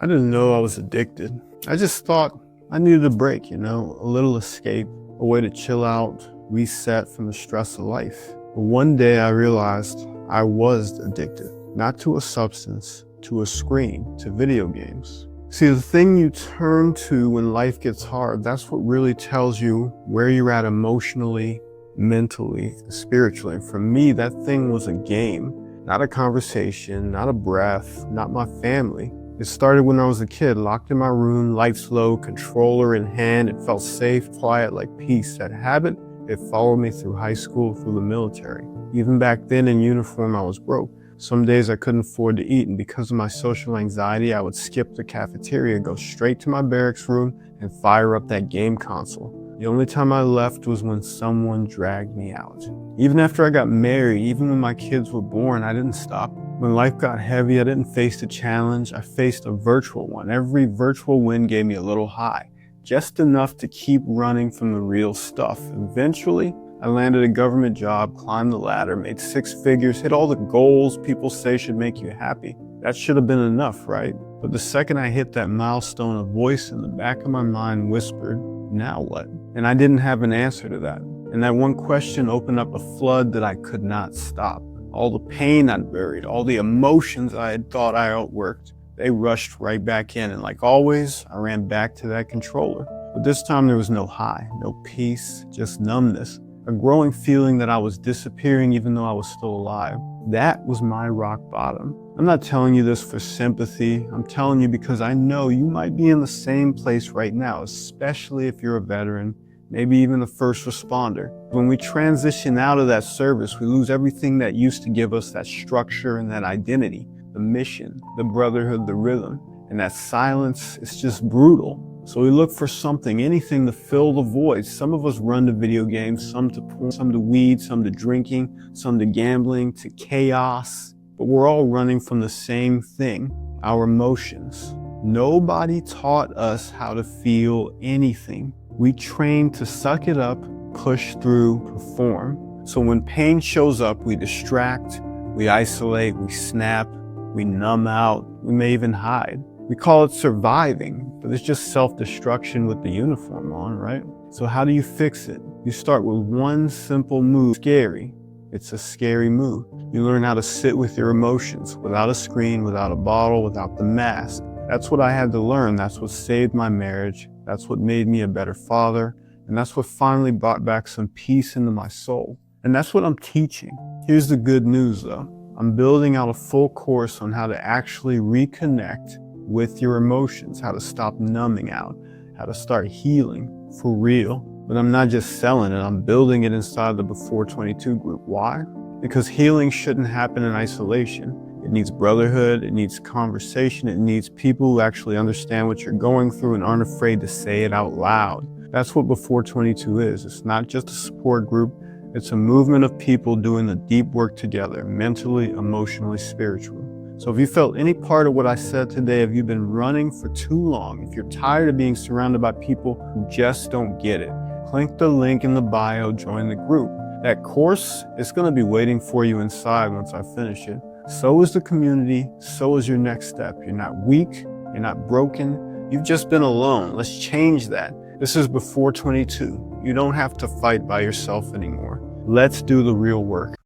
I didn't know I was addicted. I just thought I needed a break, a little escape, a way to chill out, reset from the stress of life. But one day I realized I was addicted, not to a substance, to a screen, to video games. See, the thing you turn to when life gets hard, that's what really tells you where you're at emotionally, mentally, spiritually. And for me, that thing was a game, not a conversation, not a breath, not my family. It started when I was a kid, locked in my room, lights low, controller in hand. It felt safe, quiet, like peace. That habit, it followed me through high school, through the military. Even back then in uniform, I was broke. Some days I couldn't afford to eat, and because of my social anxiety, I would skip the cafeteria, go straight to my barracks room, and fire up that game console. The only time I left was when someone dragged me out. Even after I got married, even when my kids were born, I didn't stop. When life got heavy, I didn't face the challenge, I faced a virtual one. Every virtual win gave me a little high, just enough to keep running from the real stuff. Eventually, I landed a government job, climbed the ladder, made 6 figures, hit all the goals people say should make you happy. That should have been enough, right? But the second I hit that milestone, a voice in the back of my mind whispered, "Now what?" And I didn't have an answer to that. And that one question opened up a flood that I could not stop. All the pain I'd buried, all the emotions I had thought I outworked, they rushed right back in. And like always, I ran back to that controller. But this time there was no high, no peace, just numbness. A growing feeling that I was disappearing even though I was still alive. That was my rock bottom. I'm not telling you this for sympathy. I'm telling you because I know you might be in the same place right now, especially if you're a veteran, maybe even a first responder. When we transition out of that service, we lose everything that used to give us that structure and that identity, the mission, the brotherhood, the rhythm. And that silence is just brutal. So we look for something, anything to fill the void. Some of us run to video games, some to porn, some to weed, some to drinking, some to gambling, to chaos. But we're all running from the same thing, our emotions. Nobody taught us how to feel anything. We trained to suck it up, push through, perform. So when pain shows up, we distract, we isolate, we snap, we numb out, we may even hide. We call it surviving, but it's just self-destruction with the uniform on, right? So how do you fix it? You start with one simple move. Scary. It's a scary move. You learn how to sit with your emotions without a screen, without a bottle, without the mask. That's what I had to learn. That's what saved my marriage. That's what made me a better father. And that's what finally brought back some peace into my soul. And that's what I'm teaching. Here's the good news though. I'm building out a full course on how to actually reconnect with your emotions, how to stop numbing out, how to start healing for real. But I'm not just selling it, I'm building it inside the Before 22 group. Why? Because healing shouldn't happen in isolation. It needs brotherhood, it needs conversation, it needs people who actually understand what you're going through and aren't afraid to say it out loud. That's what Before 22 is. It's not just a support group, it's a movement of people doing the deep work together, mentally, emotionally, spiritually. So if you felt any part of what I said today, if you've been running for too long, if you're tired of being surrounded by people who just don't get it, click the link in the bio, join the group. That course is going to be waiting for you inside once I finish it. So is the community, so is your next step. You're not weak, you're not broken, you've just been alone. Let's change that. This is Before 22. You don't have to fight by yourself anymore. Let's do the real work.